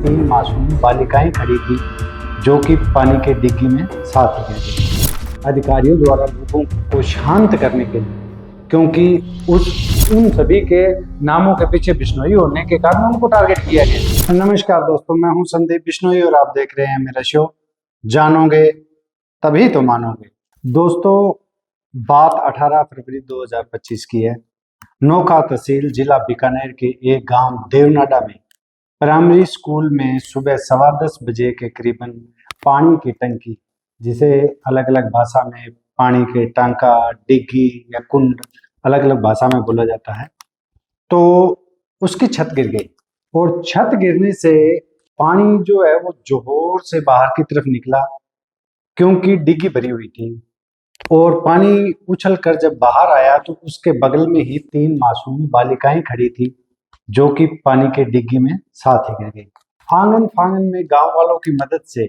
3 मासूम बालिकाएं खड़ी थी जो कि पानी के डिग्गी में साथ रह गई। अधिकारियों द्वारा लोगों को शांत करने के लिए, क्योंकि उन सभी के नामों के पीछे बिश्नोई होने के कारण उनको टारगेट किया गया। नमस्कार दोस्तों, मैं हूं संदीप बिश्नोई और आप देख रहे हैं मेरा शो जानोगे तभी तो मानोगे। दोस्तों, बात 18 फरवरी 2025 की है। नोखा तहसील जिला बीकानेर के एक गांव देवनाडा में प्राइमरी स्कूल में सुबह 10:15 बजे के करीबन पानी की टंकी, जिसे अलग अलग भाषा में पानी के टांका, डिग्गी या कुंड अलग अलग भाषा में बोला जाता है, तो उसकी छत गिर गई और छत गिरने से पानी जो है वो जोर से बाहर की तरफ निकला, क्योंकि डिग्गी भरी हुई थी। और पानी उछल कर जब बाहर आया तो उसके बगल में ही 3 मासूम बालिकाएं खड़ी थी जो कि पानी के डिग्गी में साथ ही गिर गई। आंगन फांगन में गांव वालों की मदद से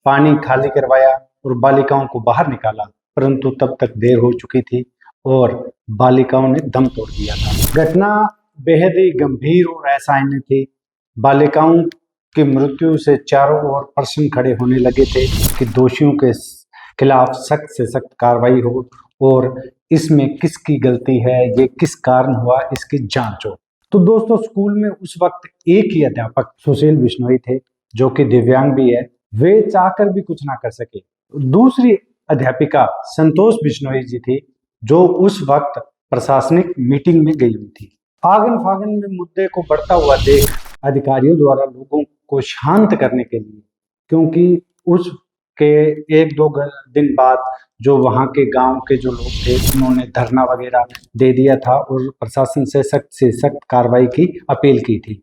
पानी खाली करवाया और बालिकाओं को बाहर निकाला, परंतु तब तक देर हो चुकी थी और बालिकाओं ने दम तोड़ दिया था। घटना बेहद ही गंभीर और असहनीय थी। बालिकाओं की मृत्यु से चारों ओर प्रश्न खड़े होने लगे थे कि दोषियों के खिलाफ सख्त से सख्त कार्रवाई हो और इसमें किसकी गलती है, ये किस कारण हुआ, इसकी जांच हो। तो दोस्तों, स्कूल में उस वक्त एक ही अध्यापक सुशील बिश्नोई थे जो कि दिव्यांग भी है। वे चाहकर भी कुछ ना कर सके। दूसरी अध्यापिका संतोष बिश्नोई जी थी जो उस वक्त प्रशासनिक मीटिंग में गई हुई थी। आंगन फागन में मुद्दे को बढ़ता हुआ देख अधिकारियों द्वारा लोगों को शांत करने के लिए, क्योंकि उसके 1-2 दिन बाद जो वहां के गांव के जो लोग थे उन्होंने धरना वगैरह दे दिया था और प्रशासन से सख्त कार्रवाई की अपील की थी।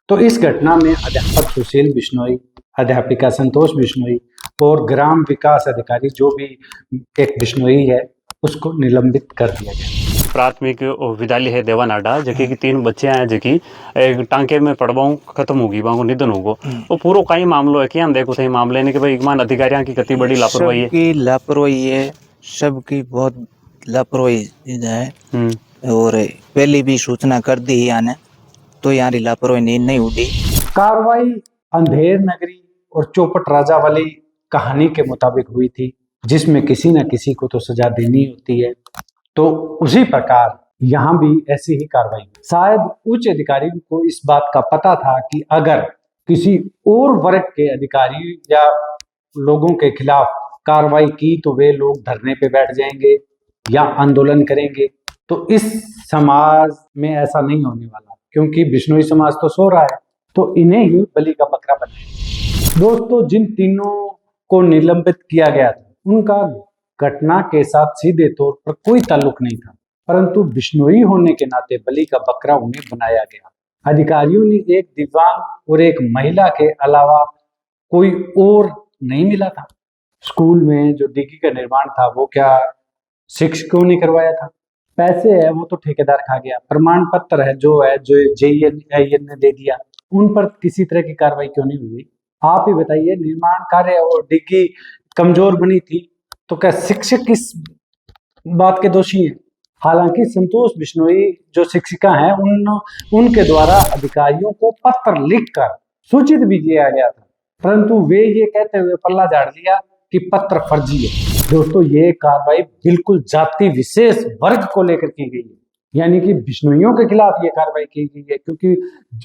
तो इस घटना में अध्यापक सुशील बिश्नोई, अध्यापिका संतोष बिश्नोई और ग्राम विकास अधिकारी जो भी एक बिश्नोई है उसको निलंबित कर दिया गया। प्राथमिक विद्यालय है देवानाडा, जबकि की 3 बच्चे हैं जबकि एक टांके में पड़वाऊं खत्म होगी, बांगो निधन होगो। वो पूरा कई मामलो है कि हम देखो सही मामले ने कि भाई ईमान अधिकारियों की कति बड़ी लापरवाही है। सबकी लापरवाही है, सबकी बहुत लापरवाही है। और पहले भी सूचना कर दी यानी, तो यार लापरवाही नहीं हुई। कार्रवाई अंधेर नगरी और चौपट राजा वाली कहानी के मुताबिक हुई थी, जिसमें किसी न किसी को तो सजा देनी होती है। तो उसी प्रकार यहाँ भी ऐसी ही कार्रवाई। शायद उच्च अधिकारी को इस बात का पता था कि अगर किसी और वर्ग के अधिकारी या लोगों के खिलाफ कार्रवाई की तो वे लोग धरने पे बैठ जाएंगे या आंदोलन करेंगे। तो इस समाज में ऐसा नहीं होने वाला, क्योंकि बिश्नोई समाज तो सो रहा है, तो इन्हें ही बलि का बकरा बनाएंगे। दोस्तों, जिन तीनों को निलंबित किया गया था उनका घटना के साथ सीधे तौर पर कोई ताल्लुक नहीं था, परंतु बिश्नोई होने के नाते बलि का बकरा उन्हें बनाया गया। अधिकारियों ने एक दिव्यांग और एक महिला के अलावा कोई और नहीं मिला था। स्कूल में जो डिग्गी का निर्माण था वो क्या शिक्षकों ने करवाया था? पैसे है वो तो ठेकेदार खा गया। प्रमाण पत्र है जो JEN ने दे दिया, उन पर किसी तरह की कार्रवाई क्यों नहीं हुई? आप ही बताइए। निर्माण कार्य और डिग्गी कमजोर बनी थी तो क्या शिक्षक किस बात के दोषी हैं? हालांकि संतोष बिश्नोई जो शिक्षिका हैं उनके द्वारा अधिकारियों को पत्र लिखकर सूचित भी किया गया था, परंतु वे ये कहते हुए पल्ला झाड़ दिया कि पत्र फर्जी है। दोस्तों, ये कार्रवाई बिल्कुल जाति विशेष वर्ग को लेकर की गई है, यानी कि बिश्नोइयों के खिलाफ ये कार्रवाई की गई है, क्योंकि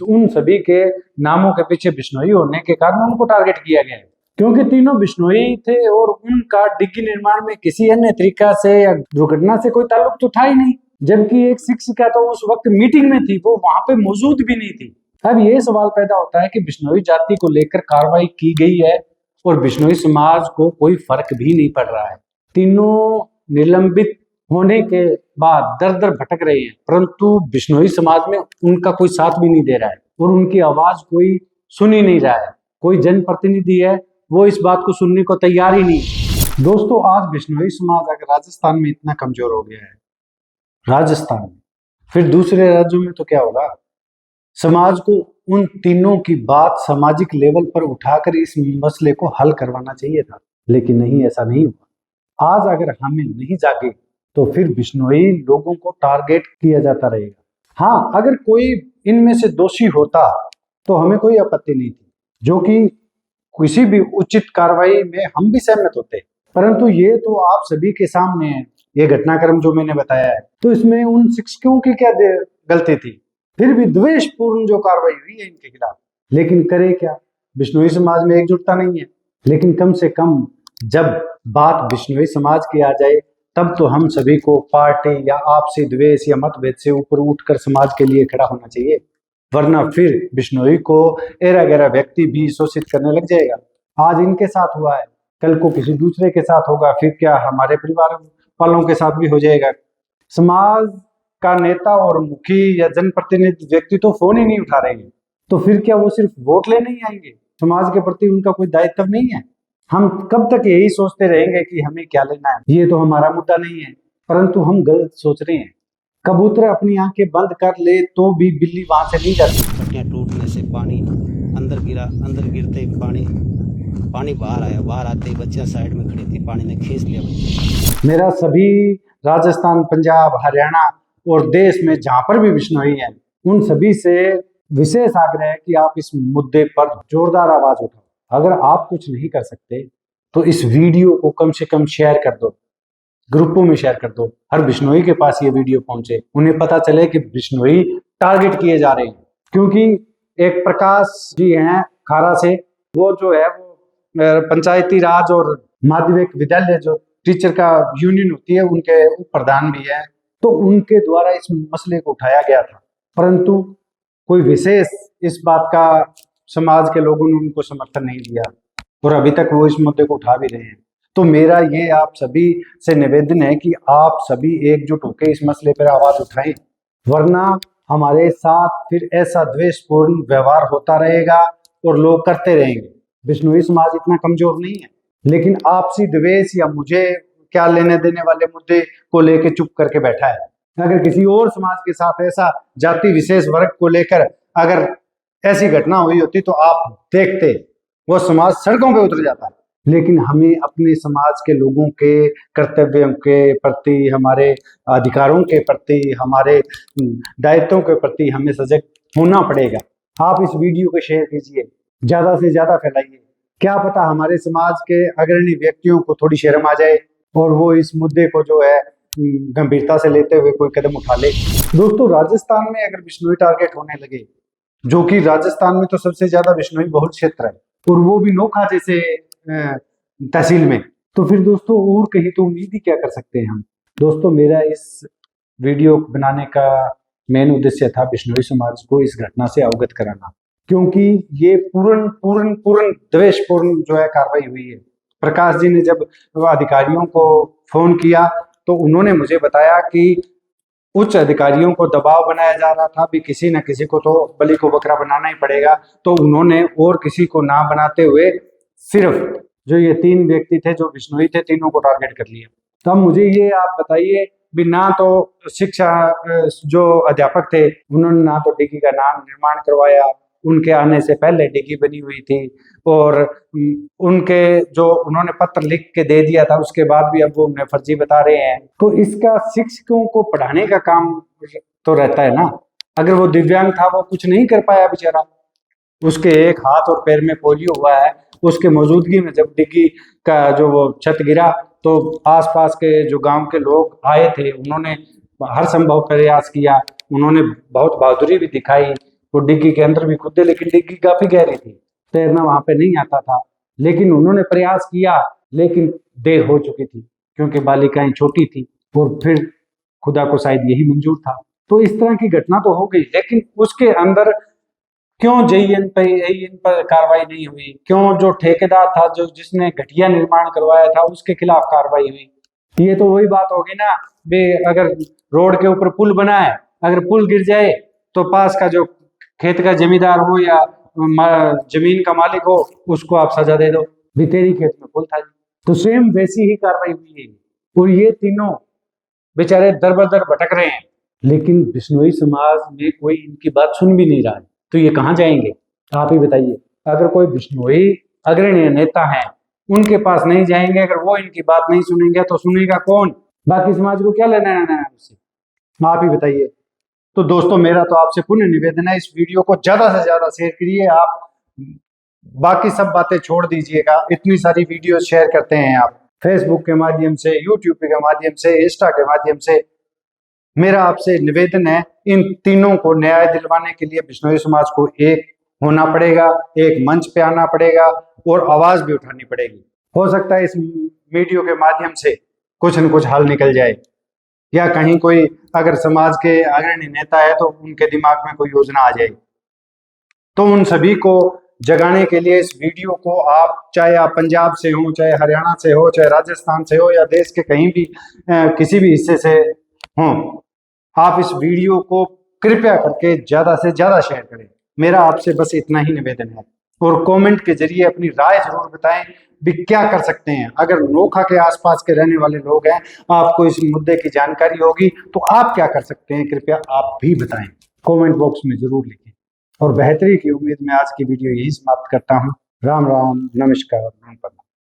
उन सभी के नामों के पीछे बिश्नोई होने के कारण उनको टारगेट किया गया है, क्योंकि तीनों बिश्नोई थे और उनका डिग्गी निर्माण में किसी अन्य तरीका से या दुर्घटना से कोई ताल्लुक तो था ही नहीं। जबकि एक शिक्षिका तो उस वक्त मीटिंग में थी, वो वहां पे मौजूद भी नहीं थी। अब ये सवाल पैदा होता है कि बिश्नोई जाति को लेकर कार्रवाई की गई है और बिश्नोई समाज को कोई फर्क भी नहीं पड़ रहा है। तीनों निलंबित होने के बाद दर दर भटक रहे हैं, परंतु बिश्नोई समाज में उनका कोई साथ भी नहीं दे रहा है और उनकी आवाज कोई सुन ही नहीं रहा है। कोई जनप्रतिनिधि है वो इस बात को सुनने को तैयार ही नहीं। दोस्तों, आज बिश्नोई समाज अगर राजस्थान में इतना कमजोर हो गया है, राजस्थान में, फिर दूसरे राज्यों में तो क्या होगा? समाज को उन तीनों की बात सामाजिक लेवल पर उठाकर इस मसले को हल करवाना चाहिए था, लेकिन नहीं, ऐसा नहीं हुआ। आज अगर हमें नहीं जागे तो फिर बिश्नोई लोगों को टारगेट किया जाता रहेगा। हाँ, अगर कोई इनमें से दोषी होता तो हमें कोई आपत्ति नहीं थी, जो कि किसी भी उचित कार्रवाई में हम भी सहमत होते, परंतु ये तो आप सभी के सामने है ये घटनाक्रम जो मैंने बताया है। तो इसमें उन शिक्षकों की क्या गलती थी? फिर भी द्वेषपूर्ण जो कार्रवाई हुई है इनके खिलाफ, लेकिन करे क्या, बिश्नोई समाज में एकजुटता नहीं है। लेकिन कम से कम जब बात बिश्नोई समाज की आ जाए तब तो हम सभी को पार्टी या आपसी द्वेष या मतभेद से ऊपर उठकर समाज के लिए खड़ा होना चाहिए, वरना फिर बिश्नोई को एरा गैरा व्यक्ति भी शोषित करने लग जाएगा। आज इनके साथ हुआ है, कल को किसी दूसरे के साथ होगा, फिर क्या हमारे परिवार वालों के साथ भी हो जाएगा। समाज का नेता और मुखी या जनप्रतिनिधि व्यक्ति तो फोन ही नहीं उठा रहे हैं, तो फिर क्या वो सिर्फ वोट लेने ही आएंगे? समाज के प्रति उनका कोई दायित्व नहीं है? हम कब तक यही सोचते रहेंगे कि हमें क्या लेना है, ये तो हमारा मुद्दा नहीं है, परंतु हम गलत सोच रहे हैं। कबूतर अपनी आंखें बंद कर ले तो भी बिल्ली वहां से नहीं जाती। पट्टियाँ टूटने से पानी अंदर गिरा, अंदर गिरते ही पानी बाहर आया, बाहर आते ही बच्चियाँ साइड में खड़ी थी, पानी ने खींच लिया बच्चे। मेरा सभी राजस्थान, पंजाब, हरियाणा और देश में जहां पर भी बिश्नोई है उन सभी से विशेष आग्रह है कि आप इस मुद्दे पर जोरदार आवाज उठाओ। अगर आप कुछ नहीं कर सकते तो इस वीडियो को कम से कम शेयर कर दो, ग्रुपों में शेयर कर दो, हर बिश्नोई के पास ये वीडियो पहुंचे, उन्हें पता चले कि बिश्नोई टारगेट किए जा रहे हैं। क्योंकि एक प्रकाश जी हैं खारा से, वो जो है वो पंचायती राज और माध्यमिक विद्यालय जो टीचर का यूनियन होती है उनके उप प्रधान भी है, तो उनके द्वारा इस मसले को उठाया गया था, परंतु कोई विशेष इस बात का समाज के लोगों ने उनको समर्थन नहीं दिया और अभी तक वो इस मुद्दे को उठा भी रहे हैं। तो मेरा ये आप सभी से निवेदन है कि आप सभी एकजुट होकर इस मसले पर आवाज उठाएं, वरना हमारे साथ फिर ऐसा द्वेषपूर्ण व्यवहार होता रहेगा और लोग करते रहेंगे। बिश्नोई समाज इतना कमजोर नहीं है, लेकिन आपसी द्वेष या मुझे क्या लेने देने वाले मुद्दे को लेकर चुप करके बैठा है। अगर किसी और समाज के साथ ऐसा जाति विशेष वर्ग को लेकर अगर ऐसी घटना हुई होती तो आप देखते वो समाज सड़कों पे उतर जाता है। लेकिन हमें अपने समाज के लोगों के कर्तव्यों के प्रति, हमारे अधिकारों के प्रति, हमारे दायित्वों के प्रति हमें सजग होना पड़ेगा। आप इस वीडियो को शेयर कीजिए, ज्यादा से ज्यादा फैलाइए, क्या पता हमारे समाज के अग्रणी व्यक्तियों को थोड़ी शर्म आ जाए और वो इस मुद्दे को जो है गंभीरता से लेते हुए कोई कदम उठा ले। दोस्तों, राजस्थान में अगर बिश्नोई टारगेट होने लगे, जो कि राजस्थान में तो सबसे ज्यादा बिश्नोई बहुल क्षेत्र है और वो भी नोखा जैसे तहसील में, तो फिर दोस्तों और कहीं तो उम्मीद ही क्या कर सकते हैं हम। दोस्तों, मेरा इस वीडियो बनाने का मेन उद्देश्य था बिश्नोई समाज को इस घटना से अवगत कराना, क्योंकि ये पूर्ण द्वेषपूर्ण जो है कार्रवाई हुई है। प्रकाश जी ने जब अधिकारियों को फोन किया तो उन्होंने मुझे बताया कि उच्च अधिकारियों को दबाव बनाया जा रहा था भी किसी न किसी को तो बलि को बकरा बनाना ही पड़ेगा, तो उन्होंने और किसी को ना बनाते हुए सिर्फ जो ये 3 व्यक्ति थे जो बिश्नोई थे, तीनों को टारगेट कर लिया। तो अब मुझे ये आप बताइए भी, ना तो शिक्षा जो अध्यापक थे उन्होंने ना तो डिग्गी का नाम निर्माण करवाया, उनके आने से पहले डिग्गी बनी हुई थी, और उनके जो उन्होंने पत्र लिख के दे दिया था उसके बाद भी अब वो उन्हें फर्जी बता रहे हैं। तो इसका शिक्षकों को पढ़ाने का काम तो रहता है ना। अगर वो दिव्यांग था, वो कुछ नहीं कर पाया बेचारा, उसके एक हाथ और पैर में पोलियो हुआ है, उसके मौजूदगी में जब डिग्गी का जो वो छत गिरा तो आसपास के जो गांव के लोग आए थे, उन्होंने हर संभव प्रयास किया, उन्होंने बहुत बहादुरी भी दिखाई, वो डिग्गी के अंदर भी कूदे, लेकिन डिग्गी काफी गहरी थी, तैरना वहां पे नहीं आता था, लेकिन उन्होंने प्रयास किया, लेकिन देर हो चुकी थी क्योंकि बालिकाएं छोटी थी और फिर खुदा को शायद यही मंजूर था। तो इस तरह की घटना तो हो गई, लेकिन उसके अंदर क्यों जेईएन पर कार्रवाई नहीं हुई? क्यों जो ठेकेदार था, जो जिसने घटिया निर्माण करवाया था, उसके खिलाफ कार्रवाई हुई? ये तो वही बात होगी ना बे, अगर रोड के ऊपर पुल बना है, अगर पुल गिर जाए तो पास का जो खेत का जमींदार हो या जमीन का मालिक हो, उसको आप सजा दे दो भी तेरी खेत में पुल था। तो सेम वैसी ही कार्रवाई हुई है और ये तीनों बेचारे दर बदर भटक रहे हैं, लेकिन बिश्नोई समाज में कोई इनकी बात सुन भी नहीं रहा है, तो ये कहाँ जाएंगे? आप ही बताइए। अगर कोई बिश्नोई अग्रणी नेता है, उनके पास नहीं जाएंगे, अगर वो इनकी बात नहीं सुनेंगे तो सुनेगा कौन? बाकी समाज को क्या लेना है उससे? आप ही बताइए। तो दोस्तों, मेरा तो आपसे पुनः निवेदन है, इस वीडियो को ज्यादा से ज्यादा शेयर करिए। आप बाकी सब बातें छोड़ दीजिएगा। इतनी सारी वीडियो शेयर करते हैं आप फेसबुक के माध्यम से, यूट्यूब के माध्यम से, इंस्टा के माध्यम से। मेरा आपसे निवेदन है, इन तीनों को न्याय दिलवाने के लिए बिश्नोई समाज को एक होना पड़ेगा, एक मंच पे आना पड़ेगा और आवाज भी उठानी पड़ेगी। हो सकता है इस वीडियो के माध्यम से कुछ न कुछ हल निकल जाए, या कहीं कोई अगर समाज के अग्रणी नेता है तो उनके दिमाग में कोई योजना आ जाए। तो उन सभी को जगाने के लिए इस वीडियो को आप, चाहे आप पंजाब से हो, चाहे हरियाणा से हो, चाहे राजस्थान से हो, या देश के कहीं भी किसी भी हिस्से से हो, आप इस वीडियो को कृपया करके ज्यादा से ज्यादा शेयर करें। मेरा आपसे बस इतना ही निवेदन है। और कमेंट के जरिए अपनी राय जरूर बताएं भी क्या कर सकते हैं। अगर नोखा के आसपास के रहने वाले लोग हैं, आपको इस मुद्दे की जानकारी होगी, तो आप क्या कर सकते हैं, कृपया आप भी बताएं, कमेंट बॉक्स में जरूर लिखें। और बेहतरी की उम्मीद में आज की वीडियो यही समाप्त करता हूं। राम राम, नमस्कार,